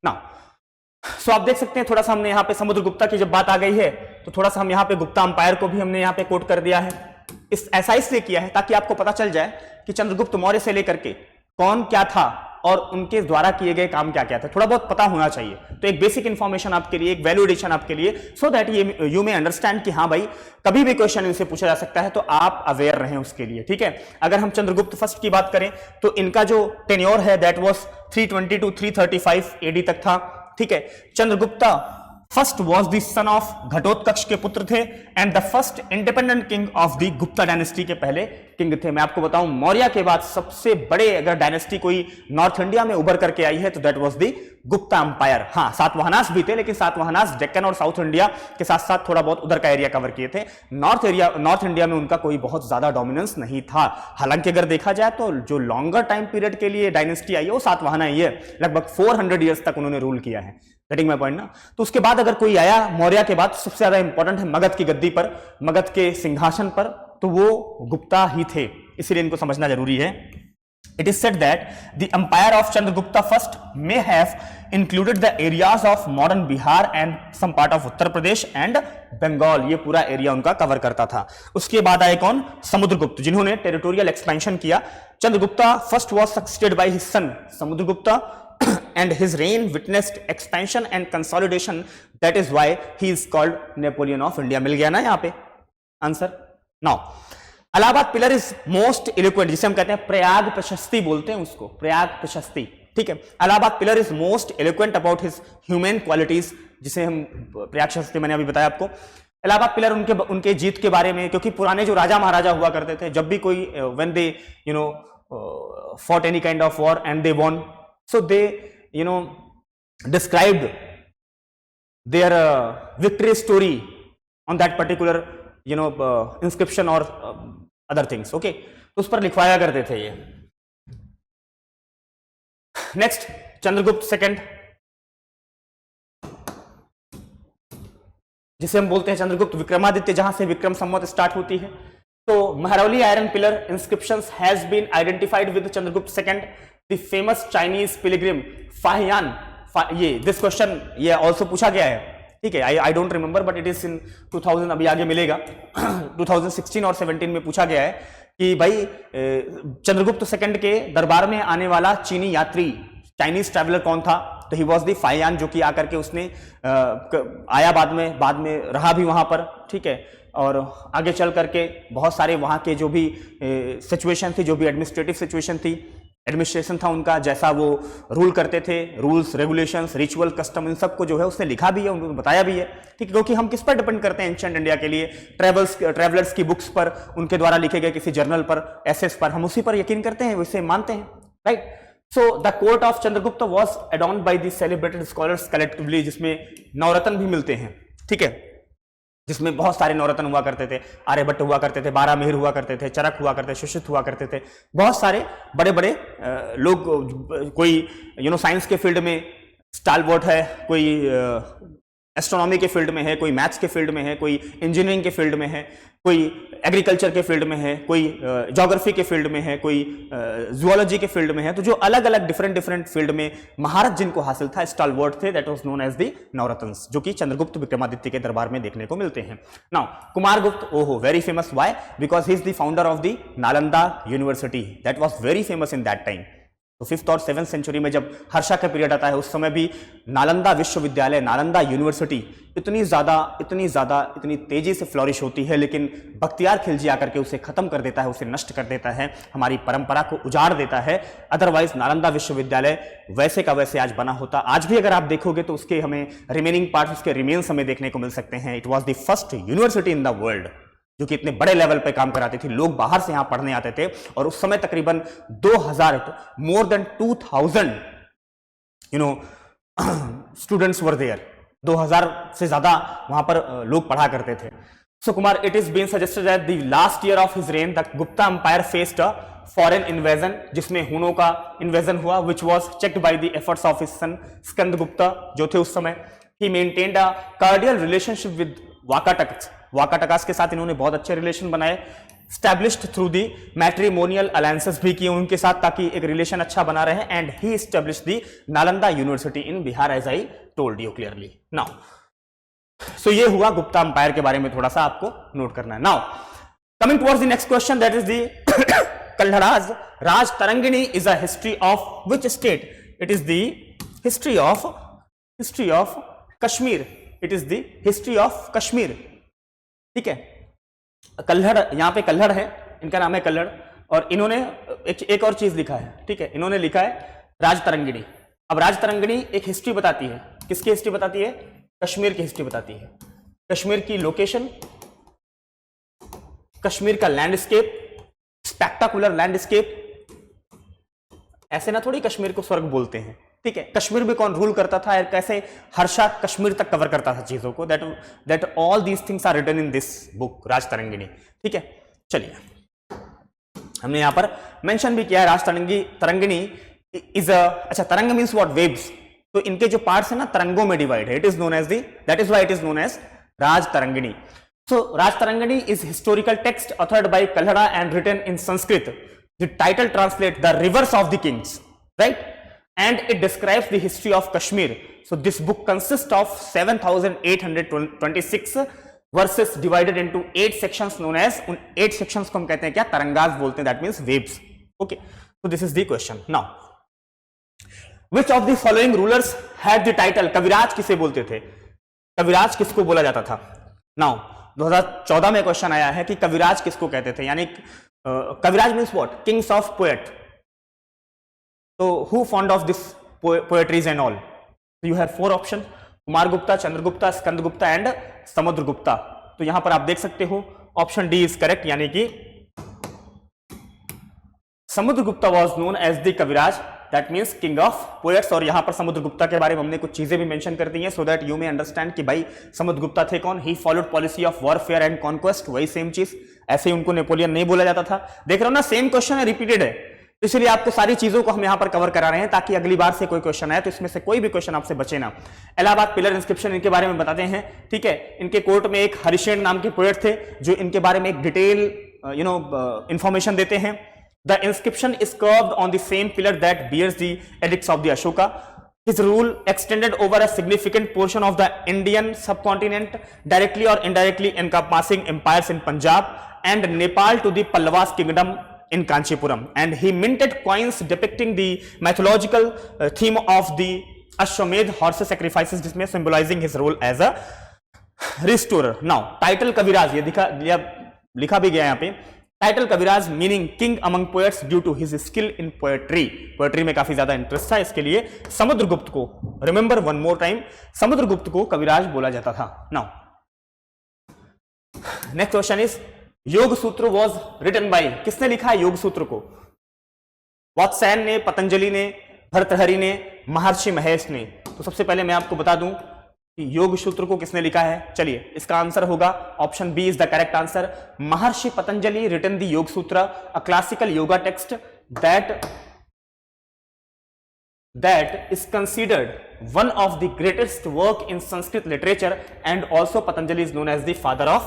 ना। सो आप देख सकते हैं थोड़ा सा हमने यहाँ पे समुद्रगुप्ता की जब बात आ गई है तो थोड़ा सा हम यहाँ पे गुप्ता अंपायर को भी हमने यहाँ पे कोट कर दिया है। ऐसा इसलिए किया है ताकि आपको पता चल जाए कि चंद्रगुप्त मौर्य से लेकर के कौन क्या था और उनके द्वारा किए गए काम क्या क्या थे, थोड़ा बहुत पता होना चाहिए। तो एक बेसिक इंफॉर्मेशन आपके लिए, एक वैल्यू एडिशन आपके लिए, so that you may understand कि हाँ भाई कभी भी क्वेश्चन इनसे पूछा जा सकता है, तो आप अवेयर रहें उसके लिए, ठीक है। अगर हम चंद्रगुप्त फर्स्ट की बात करें तो इनका जो टेन्योर है दैट वाज 320 to 335 एडी तक था, ठीक है। Chandragupta first was the son of Ghatotkacha के पुत्र थे and the first independent king of the Gupta dynasty के पहले किंग थे। मैं आपको बताऊं मौर्य के बाद सबसे बड़े अगर डायनेस्टी कोई नॉर्थ इंडिया में उभर करके आई है तो that was the Gupta umpire. हाँ, सातवाहनास भी थे, लेकिन सातवाहनास डेक्कन और साउथ इंडिया के साथ साथ थोड़ा बहुत उधर का एरिया कवर किए थे। नॉर्थ इंडिया में उनका कोई बहुत ज्यादा डोमिनेंस नहीं था। हालांकि अगर देखा जाए तो जो लॉन्गर टाइम पीरियड के लिए डायनेस्टी आई है वो सातवाहना ही है, लगभग 400 ईयर्स तक उन्होंने रूल किया है। गेटिंग माय पॉइंट ना। तो उसके बाद अगर कोई आया मौर्य के बाद सबसे ज्यादा इंपॉर्टेंट है मगध की गद्दी पर, मगध के सिंहासन पर, तो वो गुप्ता ही थे, इसीलिए इनको समझना जरूरी है। It is said that the empire of Chandragupta first may have included the areas of modern Bihar and some part of Uttar Pradesh and Bengal। ये पूरा एरिया उनका कवर करता था। उसके बाद आए कौन? समुद्रगुप्त, जिन्होंने टेरिटोरियल एक्सपेंशन किया। Chandragupta first was succeeded by his son Samudragupta and his reign witnessed expansion and consolidation, that is why he is called Napoleon of India। मिल गया ना यहाँ पे answer. Now Allahabad pillar is most eloquent, जिसे हम कहते हैं प्रयाग प्रशस्ति बोलते हैं उसको, प्रयाग प्रशस्ति, ठीक है। Allahabad pillar is most eloquent about his human qualities, जिसे हम प्रयाग प्रशस्ति मैंने अभी बताया आपको। इलाहाबाद पिलर उनके जीत के बारे में, क्योंकि पुराने जो राजा महाराजा हुआ करते थे, जब भी कोई when they fought any kind of war and they won, so they described their victory story on that particular inscription or other things, okay। तो उस पर लिखवाया करते थे ये। नेक्स्ट चंद्रगुप्त सेकंड, जिसे हम बोलते हैं चंद्रगुप्त विक्रमादित्य, जहां से विक्रम संवत स्टार्ट होती है। तो Mehrauli iron pillar inscriptions has been identified with Chandragupta second. The famous Chinese pilgrim Fahien, ये दिस क्वेश्चन ये ऑल्सो पूछा गया है, ठीक है। I don't remember but it is इन 2000, अभी आगे मिलेगा 2016 और 17 में पूछा गया है कि भाई चंद्रगुप्त सेकंड के दरबार में आने वाला चीनी यात्री, चाइनीज ट्रैवलर कौन था? तो ही वॉज द फाहियान, जो कि आकर के उसने आया बाद में रहा भी वहां पर, ठीक है। और आगे चल करके बहुत सारे वहां के जो भी सिचुएशन थी, जो भी एडमिनिस्ट्रेटिव सिचुएशन थी, एडमिनिस्ट्रेशन था उनका, जैसा वो रूल करते थे, रूल्स रेगुलेशंस रिचुअल कस्टम, इन सबको जो है उसने लिखा भी है, उनको बताया भी है, ठीक है। क्योंकि हम किस पर डिपेंड करते हैं एंशिएंट इंडिया के लिए? ट्रेवलर्स की बुक्स पर, उनके द्वारा लिखे गए किसी जर्नल पर, एसेस पर, हम उसी पर यकीन करते हैं, वैसे मानते हैं, right. So the court of Chandragupta was adorned by the celebrated scholars collectively, जिसमें नवरत्न भी मिलते हैं, ठीक है, जिसमें बहुत सारे नवरत्न हुआ करते थे, आर्यभट्ट हुआ करते थे, बारहमिहिर हुआ करते थे, चरक हुआ करते थे, सुश्रुत हुआ करते थे, बहुत सारे बड़े बड़े लोग, कोई साइंस के फील्ड में स्टालवर्ट है, कोई एस्ट्रोनॉमी के फील्ड में है, कोई मैथ्स के फील्ड में है, कोई इंजीनियरिंग के फील्ड में है, कोई एग्रीकल्चर के फील्ड में है, कोई ज्योग्राफी के फील्ड में है, कोई जूलॉजी के फील्ड में है। तो जो अलग अलग डिफरेंट फील्ड में महारत जिनको हासिल था, स्टालवर्ट थे, that was known as the Navratnas, जो कि चंद्रगुप्त विक्रमादित्य के दरबार में देखने को मिलते हैं। नाउ कुमारगुप्त, ओहो very famous, why? Because he is the founder of the Nalanda university, that was very famous in that time. तो 5th और 7th सेंचुरी में जब हर्षा का पीरियड आता है, उस समय भी नालंदा विश्वविद्यालय, नालंदा यूनिवर्सिटी इतनी तेजी से फ्लॉरिश होती है, लेकिन बख्तियार खिलजी आकर के उसे खत्म कर देता है, उसे नष्ट कर देता है, हमारी परंपरा को उजाड़ देता है। अदरवाइज नालंदा विश्वविद्यालय वैसे का वैसे आज बना होता। आज भी अगर आप देखोगे तो उसके हमें रिमेनिंग पार्ट्स, उसके रिमेन्स हमें देखने को मिल सकते हैं। It was the first university in the world जो कि इतने बड़े लेवल पे काम कराती थी, लोग बाहर से यहां पढ़ने आते थे, और उस समय तकरीबन 2000 more than 2000 students were there, 2000 से ज्यादा वहां पर लोग पढ़ा करते थे। So Kumar, it is been suggested that the last year of his reign the Gupta empire faced a foreign invasion, जिसमें हुनों का इन्वेजन हुआ, which was checked by the efforts of his son Skandagupta जो थे उस समय। He maintained a cordial relationship with Vakataka, Vakatakas के साथ इन्होंने बहुत अच्छे रिलेशन बनाए, established through the matrimonial alliances भी किए उनके साथ ताकि एक रिलेशन अच्छा बना रहे, and he established the Nalanda university in Bihar as I told you clearly. Now so ये हुआ गुप्ता अंपायर के बारे में थोड़ा सा आपको नोट करना है। Now coming towards the next question, that is the Kalhana's Raj Tarangini is a history of which state? It is the history of Kashmir, it is the history of Kashmir. ठीक है, कल्हड़, यहां पे कल्हड़ है, इनका नाम है कल्हड़, और इन्होंने एक और चीज लिखा है। ठीक है, इन्होंने लिखा है राज तरंगिणी। अब राज तरंगिणी एक हिस्ट्री बताती है, किसकी हिस्ट्री बताती है? कश्मीर की हिस्ट्री बताती है, कश्मीर की लोकेशन, कश्मीर का लैंडस्केप, स्पेक्टाकुलर लैंडस्केप। ऐसे ना थोड़ी कश्मीर को स्वर्ग बोलते हैं। ठीक है, कश्मीर में कौन रूल करता था और कैसे हर्षा कश्मीर तक कवर करता था चीजों को, that all these things are written in this book Rajatarangini. ठीक है, चलिए हमने यहां पर मेंशन भी किया है राज तरंगिणी इज अ, अच्छा तरंग मींस व्हाट? वेव्स। तो इनके जो पार्ट्स है ना तरंगों में डिवाइड है, it is known as the, that is why it is known as Raj Tarangini. So Raj Tarangini is historical text authored by Kalhana and written in Sanskrit. The title translate the rivers of the kings, right, and it describes the history of Kashmir. So this book consists of 7,826 verses divided into 8 sections known as, उन 8 sections को हम कहते हैं क्या? तरंगाज बोलते हैं, that means waves. Okay, so this is the question. Now, which of the following rulers had the title? कविराज किसे बोलते थे? कविराज किसको बोला जाता था? Now 2014 में क्वेश्चन आया है कि कविराज किसको कहते थे, यानी Kaviraj means what? Kings of poet. तो who fond of this poetries and all? So you have 4 option, Kumar Gupta, Chandragupta, Skanda Gupta and समुद्र गुप्ता। तो यहां पर आप देख सकते हो ऑप्शन डी इज करेक्ट, यानी कि Samudra Gupta was known as the Kaviraj, that means king of poets. और यहां पर समुद्र गुप्ता के बारे में हमने कुछ चीजें भी मेंशन कर दी हैं so that you may understand कि भाई समुद्र गुप्ता थे कौन। He followed policy of warfare and conquest, वही सेम चीज, ऐसे ही उनको नेपोलियन नहीं बोला जाता था। देख रहे हो ना, सेम क्वेश्चन है, रिपीटेड है, इसलिए आपको सारी चीजों को हम यहां पर कवर करा रहे हैं ताकि अगली बार से कोई क्वेश्चन आए तो इसमें से कोई भी क्वेश्चन आपसे बचे ना। इलाहाबाद पिलर इंस्क्रिप्शन इनके बारे में बताते हैं। ठीक है, इनके कोर्ट में एक हरिशेन नाम के पोएट थे जो इनके बारे में एक डिटेल इंफॉर्मेशन देते हैं। The inscription is carved on the same pillar that bears the edicts of the Ashoka. His rule extended over a significant portion of the Indian subcontinent, directly or indirectly encompassing empires in Punjab and Nepal to the Pallavas kingdom in Kanchipuram, and he minted coins depicting the mythological theme of the Ashwamedh horse sacrifices, जिसमें symbolizing his role as a restorer. Now title Kaviraj, ये लिखा भी गया यहाँ पे, title Kaviraj meaning king among poets due to his skill in poetry. Poetry में काफी ज्यादा इंटरेस्ट था, इसके लिए समुद्रगुप्त को, remember one more time, Samudragupta को कविराज बोला जाता था। नाउ नेक्स्ट क्वेश्चन इज योग सूत्र वॉज रिटन बाय, किसने लिखा है योग सूत्र को? वात्स्यायन ने, पतंजलि ने, भर्तृहरि ने, महर्षि महेश ने। तो सबसे पहले मैं आपको बता दूं कि योग सूत्र को किसने लिखा है। चलिए इसका आंसर होगा option B is the correct answer. Maharshi Patanjali written the Yoga Sutra, a classical yoga text that is considered one of the greatest work in Sanskrit literature, and also Patanjali is known as the father of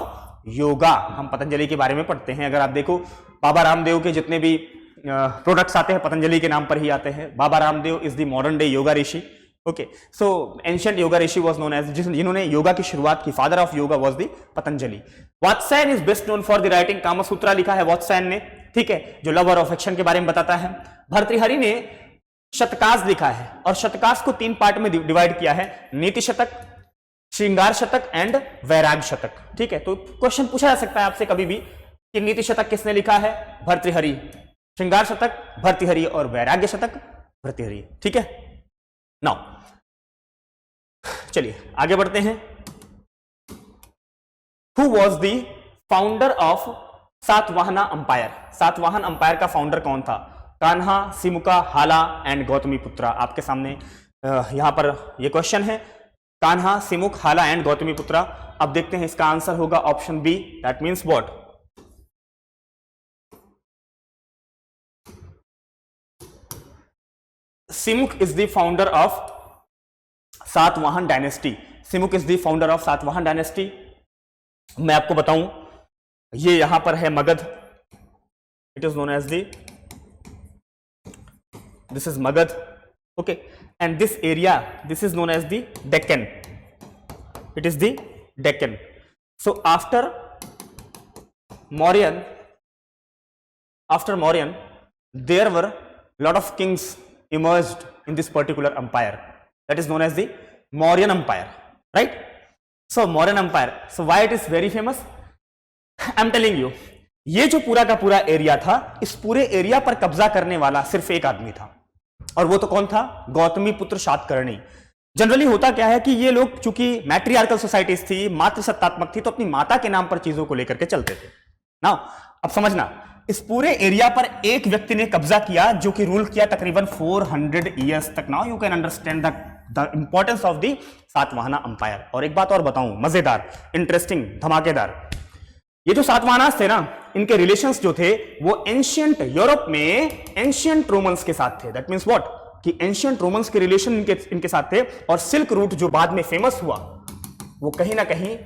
yoga। हम पतंजलि के बारे में पढ़ते हैं, अगर आप देखो बाबा रामदेव के जितने भी प्रोडक्ट्स आते हैं पतंजलि के नाम पर ही आते हैं। Baba Ramdev is the modern day yoga rishi. Okay, so ancient yoga rishi was known as, जिन्होंने योगा की शुरुआत की, father of yoga was the Patanjali. Vatsyayana is best known for the writing Kamasutra, लिखा है वात्स्यायन ने, ठीक है, जो लव और अफेक्शन के बारे में बताता है। भर्तृहरि ने शतकाज लिखा है, और शतकाज को 3 पार्ट में डिवाइड किया है, नीति शतक, श्रृंगार शतक एंड वैराग्य शतक। ठीक है, तो क्वेश्चन पूछा जा सकता है आपसे कभी भी कि नीति शतक किसने लिखा है? भर्तृहरि। श्रृंगार शतक भर्तृहरि, और वैराग्य शतक भर्तृहरि। ठीक है, नाउ चलिए आगे बढ़ते हैं। Who was the founder of Satavahana umpire? Satavahana umpire का फाउंडर कौन था? कान्हा, सिमुका, हाला एंड गौतमीपुत्रा। आपके सामने यहां पर यह क्वेश्चन है, कान्हा, सिमुक, हाला एंड गौतमीपुत्रा। अब देखते हैं इसका आंसर होगा option B, that means what? Simuka is the founder of Satavahana dynasty. Simuka is the founder of Satavahana dynasty. मैं आपको बताऊं, ये यहां पर है Magadha, it is known as the, this is Magadha, okay, and this area, this is known as the Deccan, it is the Deccan. So after Mauryan, there were lot of kings emerged in this particular empire, that is known as the Mauryan Empire, right? So Mauryan Empire, so why it is very famous? I'm telling you, ये जो पूरा का पूरा area था, इस पूरे area पर कब्जा करने वाला सिर्फ एक आदमी था, और वो तो कौन था? गौतमी पुत्र शातकर्णी। जनरली होता क्या है कि ये लोग चूंकि मैट्रियार्कल सोसाइटीज थी, मातृ सत्तात्मक थी, तो अपनी माता के नाम पर चीजों को लेकर के चलते थे ना। अब समझना, इस पूरे एरिया पर एक व्यक्ति ने कब्जा किया जो कि रूल किया तकरीबन 400 ईयर्स तक। Now you can understand the importance of the Satavahana umpire. और एक बात और बताऊं, मजेदार, इंटरेस्टिंग, धमाकेदार, ये जो सातवाहनास थे ना, इनके रिलेशंस जो थे वो एंशियंट यूरोप में एंशियंट रोमन्स के साथ थे। दैट मींस व्हाट, कि एंशियंट रोमन्स के रिलेशन इनके साथ थे, और सिल्क रूट जो बाद में फेमस हुआ, वो कहीं ना कहीं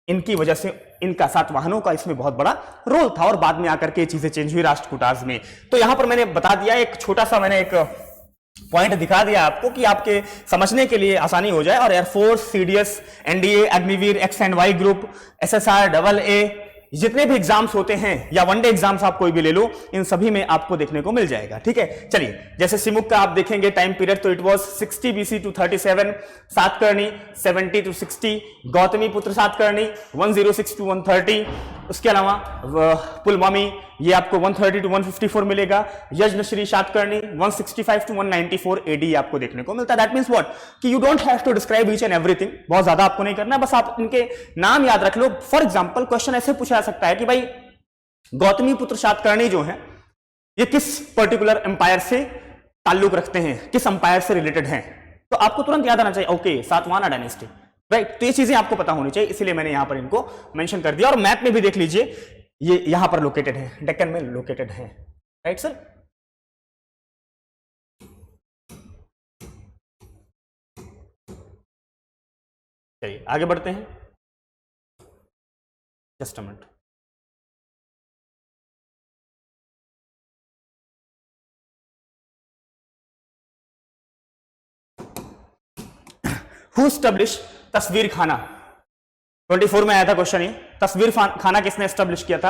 इनकी वजह से, इनका सातवाहनों का इसमें बहुत बड़ा रोल था, और बाद में आकर के चीजें चेंज हुई राष्ट्रकूटाज में। तो यहां पर मैंने बता दिया, एक छोटा सा मैंने एक पॉइंट दिखा दिया आपको कि आपके समझने के लिए आसानी हो जाए। और air force, CDS, NDA, Agniveer, X and Y group, SSR, double A, जितने भी एग्जाम्स होते हैं या वनडे एग्जाम्स आप कोई भी ले लो, इन सभी में आपको देखने को मिल जाएगा। ठीक है, चलिए, जैसे सिमुक का आप देखेंगे टाइम पीरियड, तो it was 60 BC to 37, Satakarni 70 to 60, Gautami पुत्र सातकर्णी 106 to 130, उसके अलावा पुलमामी ये आपको 130 to 154 मिलेगा, यज्ञश्री सातकर्णी 165 to 194 AD आपको देखने को मिलता है। दैट मींस व्हाट, कि you don't have to describe each and everything, बहुत ज्यादा आपको नहीं करना, बस आप इनके नाम याद रख लो। फॉर एग्जांपल क्वेश्चन ऐसे पूछा जा सकता है कि भाई गौतमी पुत्र सातकर्णी जो है, ये किस पर्टिकुलर एम्पायर से ताल्लुक रखते हैं, किस एम्पायर से रिलेटेड हैं, तो आपको तुरंत याद आना चाहिए, ओके, सातवाहना डायनेस्टी, राइट। तो ये चीजें आपको पता होनी चाहिए, इसलिए मैंने यहां पर इनको मेंशन कर दिया। और मैप में भी देख लीजिए, ये यहां पर लोकेटेड है, डेक्कन में लोकेटेड है, राइट सर। चलिए आगे बढ़ते हैं, just a minute. Who establish तस्वीर खाना, 24 में आया था क्वेश्चन। ये तस्वीर खाना किसने एस्टैब्लिश किया था?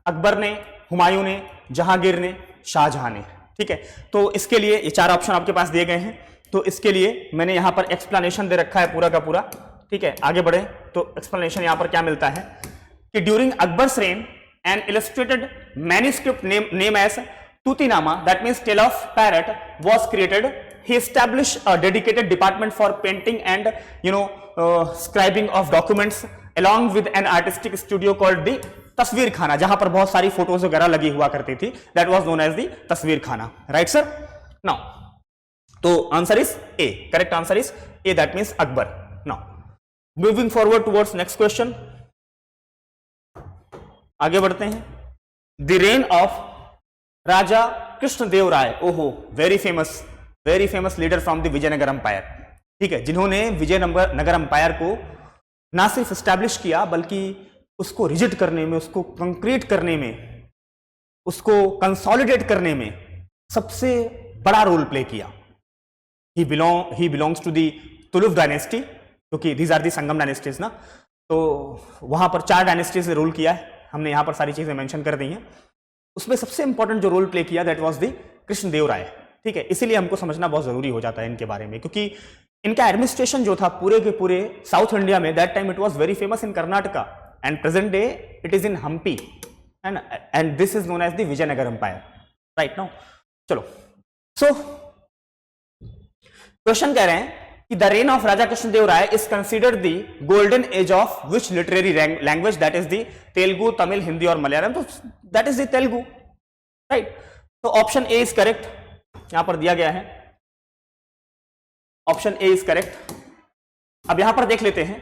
अकबर ने, हुमायूं ने, जहांगीर ने, शाहजहां ने। ठीक है, तो इसके लिए ये चार ऑप्शन आपके पास दिए गए हैं, तो इसके लिए मैंने यहां पर एक्सप्लेनेशन दे रखा है पूरा का पूरा। ठीक है, आगे बढ़े तो एक्सप्लेनेशन यहां पर क्या मिलता है कि during Akbar's reign an illustrated manuscript name as Tutinama, that means tale of parrot, was created. He established a dedicated department for painting and scribing of documents along with an artistic studio called the तस्वीर खाना, जहां पर बहुत सारी photos वगैरह लगी हुआ करती थी। That was known as the तस्वीर खाना, right sir? Now, तो answer is a, correct answer is a, that means Akbar. Now, moving forward towards next question, आगे बढ़ते हैं। The reign of राजा कृष्णदेव राय, ओहो, very famous leader from the Vijayanagara empire. ठीक है, जिन्होंने विजयनगर अंपायर को ना सिर्फ एस्टैब्लिश किया बल्कि उसको रिजिड करने में, उसको कंक्रीट करने में, उसको कंसोलिडेट करने में सबसे बड़ा रोल प्ले किया। He belongs to the Tuluva dynasty, क्योंकि these are the Sangama dynasties ना, तो वहां पर 4 डायनेस्टीज ने रूल किया है, हमने यहां पर सारी चीजें मेंशन कर दी हैं। उसमें सबसे इंपॉर्टेंट जो रोल प्ले किया दैट वाज द कृष्णदेव राय। ठीक है, इसीलिए हमको समझना बहुत जरूरी हो जाता है इनके बारे में, क्योंकि इनका एडमिनिस्ट्रेशन जो था पूरे के पूरे साउथ इंडिया में, that time it was very famous in Karnataka and present day it is in Hampi and this is known as the Vijayanagara empire, right now. चलो, सो क्वेश्चन कह रहे हैं कि the reign of Raja Krishnadeva Raya is considered the golden age of which literary language, that is the Telugu, Tamil, Hindi और मलयालम, तो that is the Telugu, right. तो option A is correct, यहां पर दिया गया है, ऑप्शन ए इज करेक्ट। अब यहां पर देख लेते हैं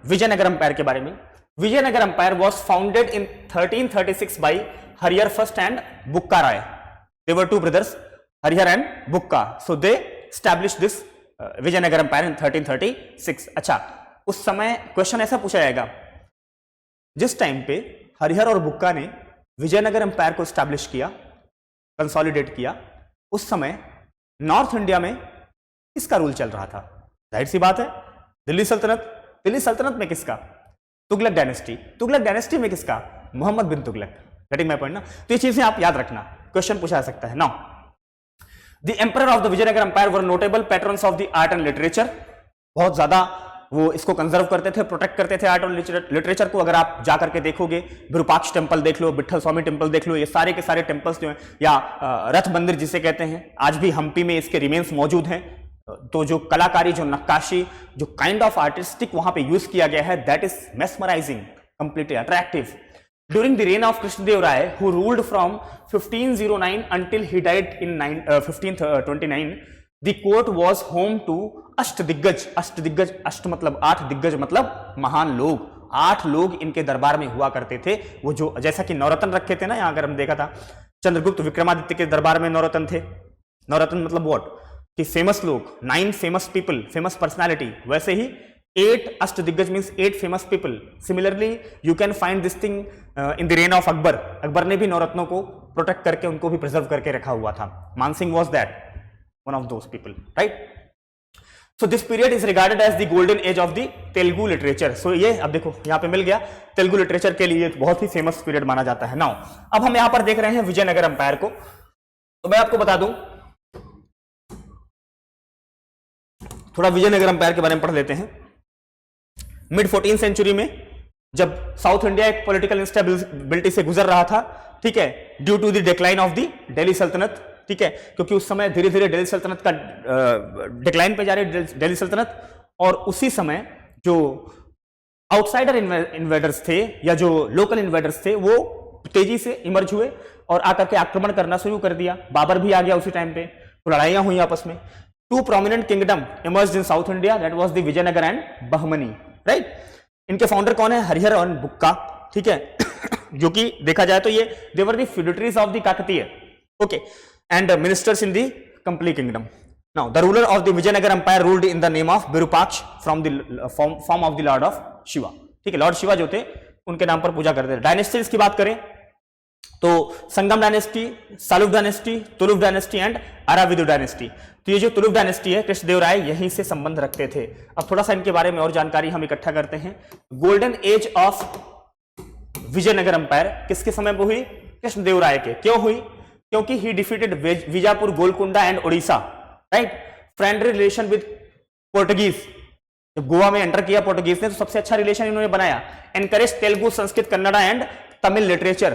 विजयनगर अंपायर के बारे में। Vijayanagara empire was founded in 1336 by Harihara first and Bukka Raya. They were 2 brothers, Harihara and Bukka, so they established this Vijayanagara empire in 1336। अच्छा, उस समय क्वेश्चन ऐसा पूछा जाएगा, जिस टाइम पे हरिहर और बुक्का ने विजयनगर एम्पायर को स्टैब्लिश किया, कंसोलिडेट किया, उस समय नॉर्थ इंडिया में किसका रूल चल रहा था? जाहिर सी बात है दिल्ली सल्तनत। दिल्ली सल्तनत में किसका? तुगलक डायनेस्टी। तुगलक डायनेस्टी में किसका? मोहम्मद बिन तुगलक। गेटिंग माय पॉइंट ना? तो ये चीजें आप याद रखना, क्वेश्चन पूछा जा सकता है। Now the emperor of the Vijayanagara empire were notable patrons of the art and literature. बहुत ज्यादा वो इसको कंजर्व करते थे, प्रोटेक्ट करते थे आर्ट और लिटरेचर को। अगर आप जाकर के देखोगे, विरूपाक्ष टेम्पल देख लो, विठल स्वामी टेम्पल देख लो, ये सारे के सारे टेम्पल्स जो हैं, या रथ मंदिर जिसे कहते हैं, आज भी हम्पी में इसके रिमेन्स मौजूद हैं। तो जो कलाकारी, जो नक्काशी, जो काइंड ऑफ आर्टिस्टिक वहां पे यूज किया गया है, that is mesmerising, completely attractive. During the reign of Krishnadeva Raya, who ruled from 1509 until he died in 1529, the court was home to अष्टदिग्गज। अष्टदिग्गज, अष्ट मतलब 8, दिग्गज मतलब महान लोग। 8 लोग इनके दरबार में हुआ करते थे। वो जो जैसा कि नवरत्न रखे थे ना, यहां अगर हम देखा था, चंद्रगुप्त विक्रमादित्य के दरबार में नवरत्न थे। नवरत्न मतलब व्हाट? कि फेमस लोग, 9 फेमस पीपल, फेमस पर्सनालिटी। वैसे ही 8 Ashtadiggaja means 8 famous people. Similarly you can find this thing in the reign of Akbar. Akbar ने भी नवरत्नों को प्रोटेक्ट करके उनको भी प्रिजर्व करके रखा हुआ था। Mansingh was that one of those people, right? So this period is regarded as the golden age of the Telugu literature. सो ये अब देखो यहां पे मिल गया, तेलुगु लिटरेचर के लिए बहुत ही फेमस पीरियड माना जाता है। नाउ अब हम यहां पर देख रहे हैं विजयनगर एम्पायर को। तो मैं आपको बता दूं, थोड़ा विजयनगर एम्पायर के बारे में पढ़ लेते हैं। मिड 14th सेंचुरी में जब साउथ इंडिया एक पॉलिटिकल इंस्टेबिलिटी से गुजर रहा था, ठीक है, due to the decline of the Delhi sultanate, ठीक है, क्योंकि उस समय धीरे धीरे दिल्ली सल्तनत का डिक्लाइन पे जा रही दिल्ली सल्तनत, और उसी समय जो आउटसाइडर इन्वेडर्स थे या जो लोकल इन्वेडर्स थे वो तेजी से इमर्ज हुए और आकर के आक्रमण करना शुरू कर दिया। बाबर भी आ गया उसी टाइम पे, तो लड़ाइयां हुई आपस में। 2 prominent kingdom emerged in South India, that was the Vijayanagar and Bahmani, right? इनके फाउंडर कौन है? हरिहर और बुक्का, ठीक है, जो कि देखा जाए तो ये they were the feudatories of the Kakatiya, okay, and ministers in the Kompally kingdom. Now the ruler of the Vijayanagar empire ruled in the name of Virupaksha from the form of the Lord of Shiva, ठीक है, Lord Shiva जो थे उनके नाम पर पूजा करते थे। Dynasties की बात करें तो Sangama dynasty, Saluva dynasty, Tuluva dynasty and Aravidu dynasty. तो ये जो तुलुक डायनेस्टी है, कृष्णदेव राय यहीं से संबंध रखते थे। अब थोड़ा सा इनके बारे में और जानकारी हम इकट्ठा करते हैं। Golden age of Vijayanagara empire किसके समय में हुई? कृष्णदेव राय के। क्यों हुई? क्योंकि ही defeated Vijapur, Golconda and Odisha, right? Friendly relation with Portuguese. जब गोवा में एंटर किया पोर्टुगीज ने तो सबसे अच्छा रिलेशन इन्होंने बनाया। Encourage Telugu, Sanskrit, Kannada and Tamil literature,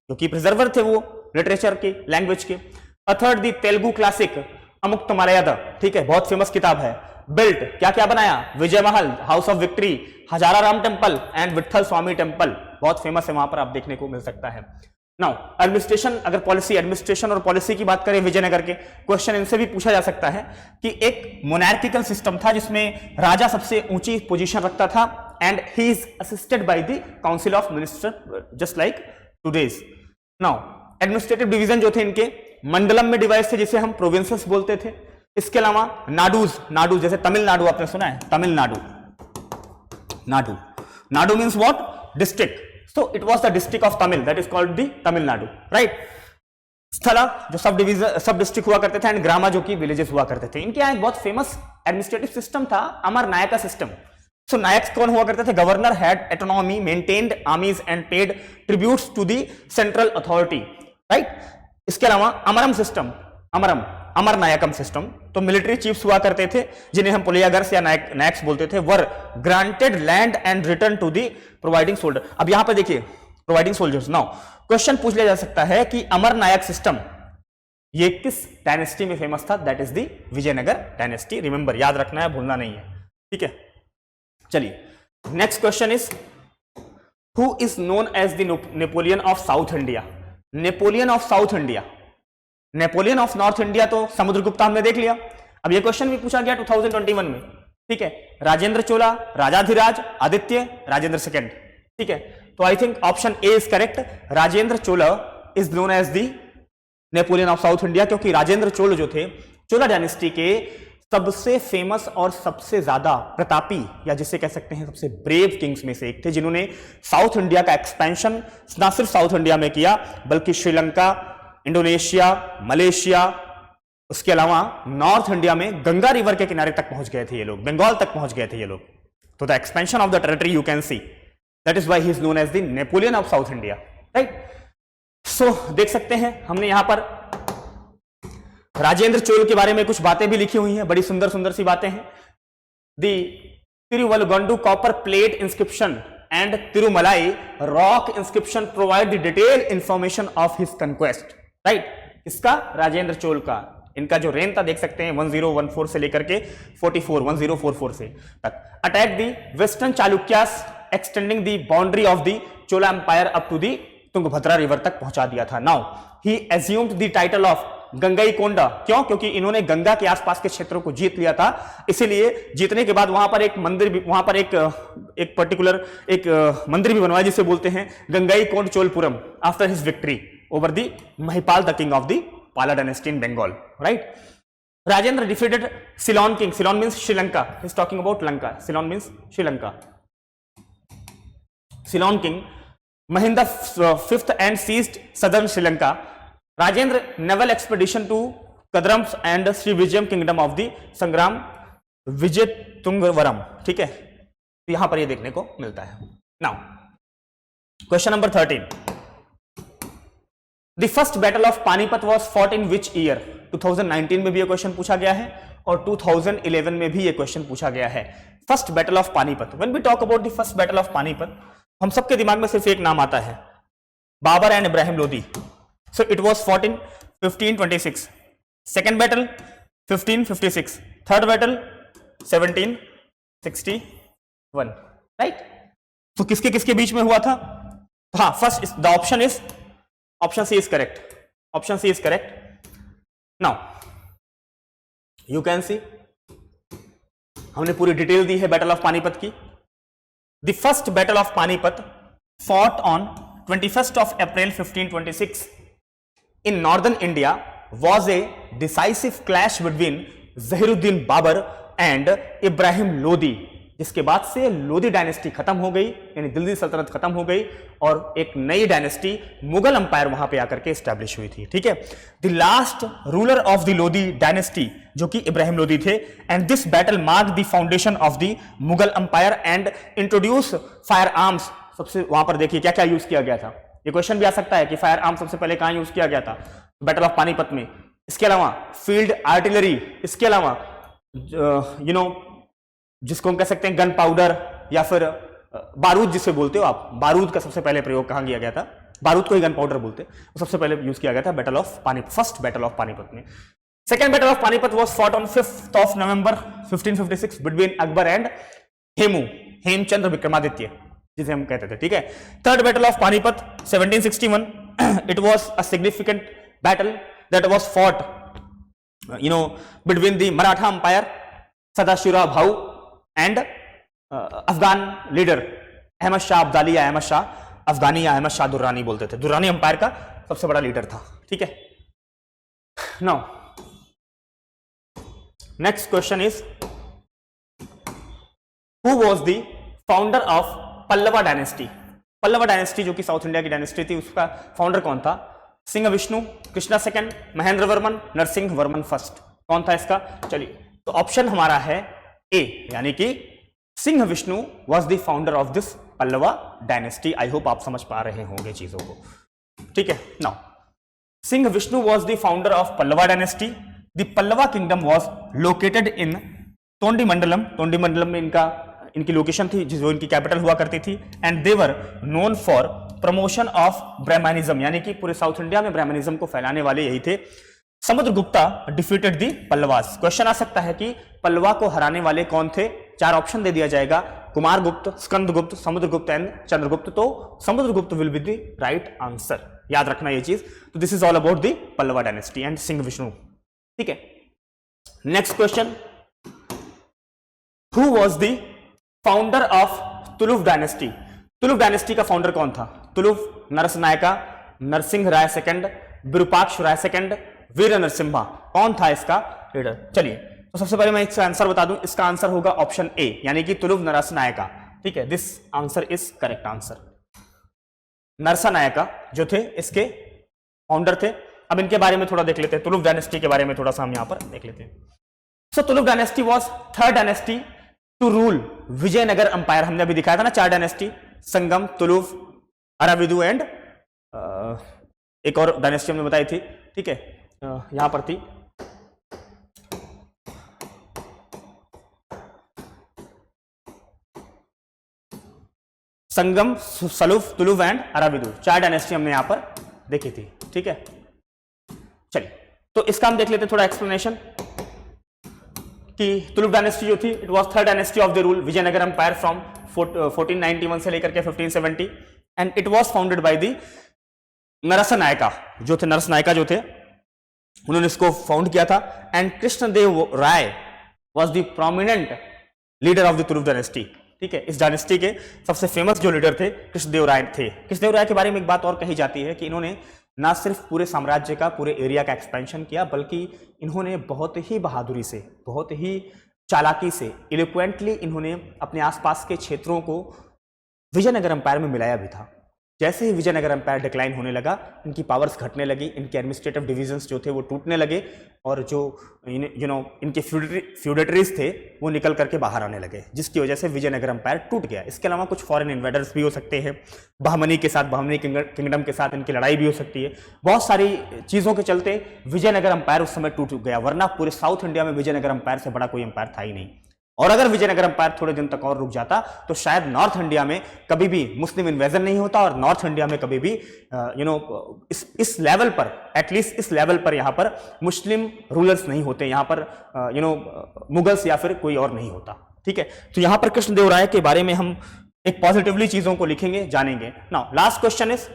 क्योंकि प्रिजर्वर थे वो लिटरेचर के, लैंग्वेज के। थर्ड दी तेलुगु क्लासिक अमुक्त मर्यादा, ठीक है, बहुत फेमस किताब है। बिल्ट, क्या क्या बनाया? Vijay Mahal, house of victory, Hazara Rama temple and Vitthala Swami temple, बहुत फेमस है, वहां पर आप देखने को मिल सकता है। नाउ एडमिनिस्ट्रेशन, अगर पॉलिसी, एडमिनिस्ट्रेशन और पॉलिसी की बात करें विजयनगर के, क्वेश्चन इनसे भी पूछा जा सकता है कि एक मोनार्किकल सिस्टम था जिसमें राजा सबसे ऊंची पोजीशन रखता था and he is assisted by the council of minister just like today's. Now administrative division जो थे इनके मंडलम में डिवाइड थे, जिसे हम प्रोविंसेस बोलते थे। इसके अलावा नाडूज, नाडू जैसे तमिलनाडु आपने सुना है, Tamil Nadu, Nadu, Nadu means what? District. So it was the district of Tamil, that is called the Tamil Nadu, right? स्थला जो सब डिवीजन, सब डिस्ट्रिक्ट हुआ करते थे, एंड ग्रामा जो कि विलेजेस हुआ करते थे। इनके यहाँ एक बहुत फेमस एडमिनिस्ट्रेटिव सिस्टम था, अमर नायका सिस्टम। सो नायक कौन हुआ करते थे? Governor had autonomy, maintained armies and paid tributes to the central authority, right? इसके अलावा अमरम सिस्टम, अमरम, अमर नायकम सिस्टम, तो मिलिट्री चीफ्स हुआ करते थे जिन्हें हम पुलियागर्स या नायक्स बोलते थे, were granted land and return to the providing soldier. अब यहां पे देखिए प्रोवाइडिंग सोल्जर्स। नाउ क्वेश्चन पूछ लिया जा सकता है कि अमर नायक सिस्टम ये किस डायनेस्टी में फेमस था? That is the Vijayanagara dynasty. Remember, याद रखना है, भूलना नहीं है, ठीक है। चलिए next question is who is known as the Napoleon of south India? Napoleon of south India, Napoleon of north India तो समुद्रगुप्ता हमने देख लिया। अब ये क्वेश्चन भी पूछा गया 2021 में, ठीक है। राजेंद्र चोला, राजाधिराज, आदित्य, राजेंद्र सेकंड, ठीक है। तो I think option A is correct. Rajendra Chola is known as the Napoleon of south India, क्योंकि राजेंद्र चोल जो थे चोला डायनेस्टी के सबसे फेमस और सबसे ज्यादा प्रतापी या जिसे कह सकते हैं सबसे ब्रेव किंग्स में से एक थे, जिन्होंने साउथ इंडिया का एक्सपेंशन ना सिर्फ साउथ इंडिया में किया बल्कि श्रीलंका, इंडोनेशिया, मलेशिया, उसके अलावा नॉर्थ इंडिया में गंगा रिवर के किनारे तक पहुंच गए थे ये लोग, बंगाल तक पहुंच गए थे ये लोग। तो the expansion of the territory you can see, that is why he is known as the Napoleon of south India, right. सो देख सकते हैं हमने यहां पर राजेंद्र चोल के बारे में कुछ बातें भी लिखी हुई हैं, बड़ी सुंदर सुंदर सी बातें हैं। The Thiruvalangadu copper plate inscription and Tirumalai rock inscription provide the detail information of his conquest, right. किसका? राजेंद्र चोल का। इनका जो रेन था देख सकते हैं 1014 से लेकर के 1044 से तक। Attack the western Chalukyas extending the boundary of the Chola empire up to the Tungabhadra river तक पहुंचा दिया था। Now he assumed the title of Gangaikonda. क्यों? क्योंकि इन्होंने गंगा के आसपास के क्षेत्रों को जीत लिया था, इसीलिए जीतने के बाद वहां पर एक मंदिर भी, वहां पर एक पर्टिकुलर एक मंदिर भी बनवाया जिसे बोलते हैं Gangaikonda Cholapuram after his victory over the Mahipala the king of the Pala dynasty in Bengal, right. Rajendra defeated Ceylon king, Ceylon means Sri Lanka, he is talking about Lanka, Ceylon means Sri Lanka. Ceylon king Mahinda fifth and seized southern Sri Lanka. Rajendra naval expedition to Kadarams and Shri Vijayam kingdom of the Sangrama Vijaya तुंगवरम, ठीक है, यहां पर ये देखने को मिलता है। Now question number 13, the first battle of Panipat was fought in which year? 2019 में भी ये क्वेश्चन पूछा गया है और 2011 में भी ये क्वेश्चन पूछा गया है। First battle of Panipat, when we talk about the first battle of Panipat, हम सबके दिमाग में सिर्फ एक नाम आता है, Babur and Ibrahim Lodi. So it was fought in 1526. Second battle 1556. Third battle 1761. Right? तो किसके किसके बीच में हुआ था? हाँ, first the option is, option C is correct, option C is correct. Now you can see हमने पूरी डिटेल दी है बैटल ऑफ पानीपत की। The first battle of Panipat fought on 21st of April 1526 in northern India was a decisive clash between Zahiruddin Babur and Ibrahim Lodi, जिसके बाद से Lodi dynasty खत्म हो गई, यानी दिल्ली सल्तनत खत्म हो गई और एक नई डायनेस्टी मुगल अंपायर वहां पे आकर के एस्टैब्लिश हुई थी, ठीक है। The last ruler of the Lodi dynasty जो कि इब्राहिम लोदी थे, and this battle mark the foundation of the Mughal umpire and introduce fire arms. सबसे वहां पर देखिए क्या क्या यूज किया गया था, ये क्वेश्चन भी आ सकता है कि फायर आर्म सबसे पहले कहां यूज किया गया था? बैटल ऑफ पानीपत में। इसके अलावा फील्ड आर्टिलरी, इसके अलावा यू नो जिसको हम कह सकते हैं गन पाउडर या फिर बारूद जिसे बोलते हो आप, बारूद का सबसे पहले प्रयोग कहां किया गया था? बारूद को ही गन पाउडर बोलते हैं, वो सबसे पहले यूज किया गया था battle of Panipat, first battle of Panipat में। Second battle of Panipat was fought on 5th of November 1556 between Akbar and Hemchandra Vikramaditya जिसे हम कहते थे, ठीक है। Third battle of Panipat 1761, it was a significant battle that was fought between the Maratha empire Sadashivrao Bhau and Afghan leader Ahmad Shah Abdali या अहमद शाह अफगानी या अहमद शाह दुर्रानी बोलते थे, दुर्रानी अंपायर का सबसे बड़ा लीडर था, ठीक है। Now next question is, who was the founder of Pallava dynasty? Pallava dynasty जो कि साउथ इंडिया की डायनेस्टी थी, उसका फाउंडर कौन था? Simha Vishnu, Krishna second, Mahendra Varman, Narasimha Varman first. कौन था इसका? चलिए, तो ऑप्शन हमारा है ए, यानी कि Simha Vishnu was the founder of this Pallava dynasty. I hope आप समझ पा रहे होंगे चीजों को, ठीक है। Now Simha Vishnu was the founder of Pallava dynasty. The Pallava kingdom was located in Tondaimandalam, Tondaimandalam में इनकी लोकेशन थी जो इनकी कैपिटल हुआ करती थी। And they were known for promotion of Brahmanism, यानी कि पूरे साउथ इंडिया में ब्राह्मणिज्म को फैलाने वाले यही थे। समुद्रगुप्ता डिफीटेड दी पल्लवास। क्वेश्चन आ सकता है कि पल्लवा को हराने वाले कौन थे? चार ऑप्शन दे दिया जाएगा, कुमारगुप्त, स्कंदगुप्त, समुद्रगुप्त एंड चंद्रगुप्त। तो Samudragupta will be the right answer, याद रखना ये चीज। तो this is all about the Pallava dynasty and Singh Vishnu, ठीक है। Next question, who was the founder of Tuluva dynasty? Tuluva dynasty का फाउंडर कौन था? तुलुव नरसनायका, नरसिंह राय सेकंड, विरूपाक्ष राय सेकंड, वीर नरसिम्हा। कौन था इसका लीडर? चलिए, तो सबसे पहले मैं इसका आंसर बता दूं, इसका आंसर होगा ऑप्शन ए, यानी कि तुलुव नरसनायका। ठीक है, this answer is correct answer. Narasanayaka जो थे इसके फाउंडर थे। अब इनके बारे में थोड़ा देख लेते हैं, तुलुव डायनेस्टी के बारे में थोड़ा सा हम यहां पर देख लेते हैं। So Tuluva dynasty was third dynasty to rule Vijayanagara empire. हमने अभी दिखाया था ना 4 डायनेस्टी, संगम, तुलुव, अराविदु एंड एक और डायनेस्टी हमने बताई थी। ठीक है, यहां पर थी संगम, सलुफ, तुलुव एंड अराविदु। 4 डायनेस्टी हमने यहां पर देखी थी। ठीक है, चलिए तो इसका हम देख लेते हैं थोड़ा एक्सप्लेनेशन कि तुलुव डायनेस्टी जो थी, it was third dynasty of the rule Vijayanagara empire from 1491 से लेकर के 1570 and it was founded by the Narasanayaka जो थे। नरसनायका जो थे उन्होंने इसको फाउंड किया था and Krishnadeva Raya was the prominent leader of the Tuluva dynasty. ठीक है, इस डायनेस्टी के सबसे फेमस जो लीडर थे कृष्णदेव राय थे। कृष्णदेव राय के बारे में एक बात और कही जाती है कि इन्होंने ना सिर्फ पूरे साम्राज्य का, पूरे एरिया का एक्सपेंशन किया, बल्कि इन्होंने बहुत ही बहादुरी से, बहुत ही चालाकी से, इलोक्वेंटली इन्होंने अपने आसपास के क्षेत्रों को विजयनगर एम्पायर में मिलाया भी था। जैसे ही विजयनगर एम्पायर डिक्लाइन होने लगा, इनकी पावर्स घटने लगी, इनके एडमिनिस्ट्रेटिव डिविजन्स जो थे वो टूटने लगे और जो इनके फ्यूडेटरीज थे वो निकल करके बाहर आने लगे, जिसकी वजह से विजयनगर एम्पायर टूट गया। इसके अलावा कुछ फॉरेन इन्वेडर्स भी हो सकते हैं, बहमनी के साथ, बहमनी किंगडम के साथ इनकी लड़ाई भी हो सकती है। बहुत सारी चीज़ों के चलते विजयनगर एम्पायर उस समय टूट गया, वरना पूरे साउथ इंडिया में विजयनगर एम्पायर से बड़ा कोई एम्पायर था ही नहीं। और अगर विजयनगर एम्पायर थोड़े दिन तक और रुक जाता तो शायद नॉर्थ इंडिया में कभी भी मुस्लिम इन्वेजन नहीं होता और नॉर्थ इंडिया में कभी भी इस लेवल पर, एटलीस्ट इस लेवल पर यहां पर मुस्लिम रूलर्स नहीं होते, यहां पर मुगल्स या फिर कोई और नहीं होता। ठीक है, तो यहां पर कृष्णदेव राय के बारे में हम एक पॉजिटिवली चीजों को लिखेंगे, जानेंगे। नाउ लास्ट क्वेश्चन इज,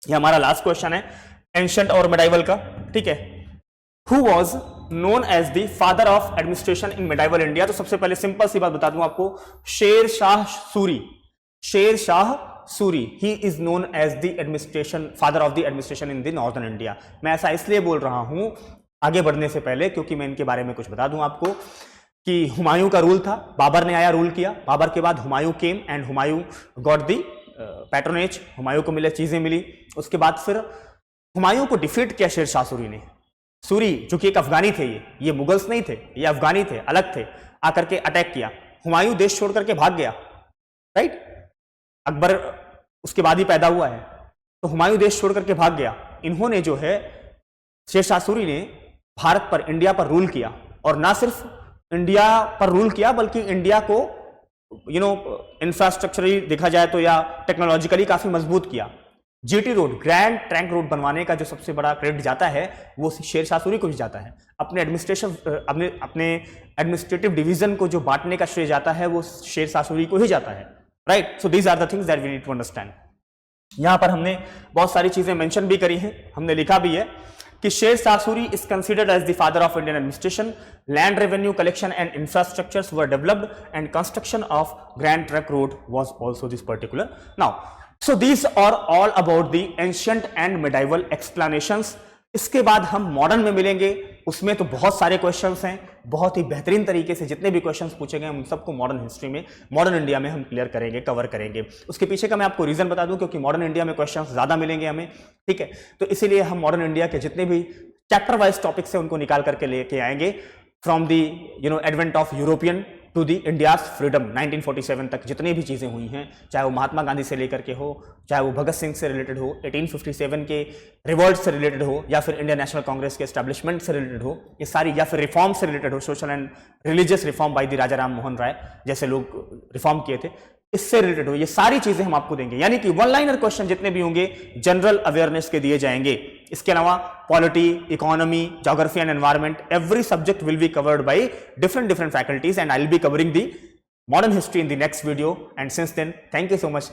ये हमारा लास्ट क्वेश्चन है एंशिएंट और मिडाइवल का। ठीक है, who was known as the father of administration in medieval India. तो सबसे पहले सिंपल सी बात बता दूं आपको, शेर Shah Suri, Sher Shah Suri, he is known as the administration, father of the administration in the northern India. मैं ऐसा इसलिए बोल रहा हूं आगे बढ़ने से पहले क्योंकि मैं इनके बारे में कुछ बता दूं आपको कि हुमायूं का रूल था, बाबर ने आया, रूल किया, बाबर के बाद Humayun came and Humayun got the patronage, Humayun को मिले, चीजें मिली। उसके बाद फिर हुमायूं को डिफीट किया शेर शाह सूरी ने। सूरी जो कि एक अफगानी थे, ये मुगल्स नहीं थे, ये अफगानी थे, अलग थे, आकर के अटैक किया। हुमायूं देश छोड़ करके भाग गया, राइट, अकबर उसके बाद ही पैदा हुआ है, तो हुमायूं देश छोड़ करके भाग गया। इन्होंने जो है शेर शाह सूरी ने भारत पर, इंडिया पर रूल किया, और ना सिर्फ इंडिया पर रूल किया बल्कि इंडिया को इंफ्रास्ट्रक्चरली देखा जाए तो या टेक्नोलॉजिकली काफी मजबूत किया। GT road, grand Trunk road बनवाने का जो सबसे बड़ा क्रेडिट जाता है वो शेर शाह सूरी को भी जाता है। अपने एडमिनिस्ट्रेटिव डिवीजन को जो बांटने का श्रेय जाता है वो शेर शाह सूरी को ही जाता है, right. So these are the things that we need to understand. यहां पर हमने बहुत सारी चीजें मेंशन भी करी हैं, हमने लिखा भी है कि Sher Shah Suri is considered as the father of Indian administration, land revenue collection and infrastructures were developed and construction of Grand Trunk Road was also this particular. Now so these are all about the ancient and medieval explanations। इसके बाद हम modern में मिलेंगे, उसमें तो बहुत सारे questions हैं, बहुत ही बेहतरीन तरीके से जितने भी क्वेश्चंस पूछे गए हम सबको मॉडर्न हिस्ट्री में, मॉडर्न इंडिया में हम क्लियर करेंगे, कवर करेंगे। उसके पीछे का मैं आपको रीजन बता दूं, क्योंकि मॉडर्न इंडिया में क्वेश्चंस ज्यादा मिलेंगे हमें, ठीक है। तो इसीलिए हम मॉडर्न इंडिया के जितने भी चैप्टर वाइज टॉपिक्स हैं उनको निकाल करके लेके आएंगे, from the advent of European to the India's freedom 1947 तक जितनी भी चीज़ें हुई हैं, चाहे वो महात्मा गांधी से लेकर के हो, चाहे वो भगत सिंह से रिलेटेड हो, 1857 के रिवॉल्ट से रिलेटेड हो, या फिर इंडियन नेशनल कांग्रेस के एस्टैब्लिशमेंट से रिलेटेड हो, ये सारी, या फिर रिफॉर्म से रिलेटेड हो, social and religious reform by the Raja Ram Mohan Roy जैसे लोग रिफॉर्म किए थे, इससे रिलेटेड हो, ये सारी चीजें हम आपको देंगे। यानी कि वन लाइनर क्वेश्चन जितने भी होंगे जनरल अवेयरनेस के दिए जाएंगे। इसके अलावा polity, economy, geography and environment, every subject will be covered by different faculties and I will be covering the modern history in the next video, and since then thank you so much।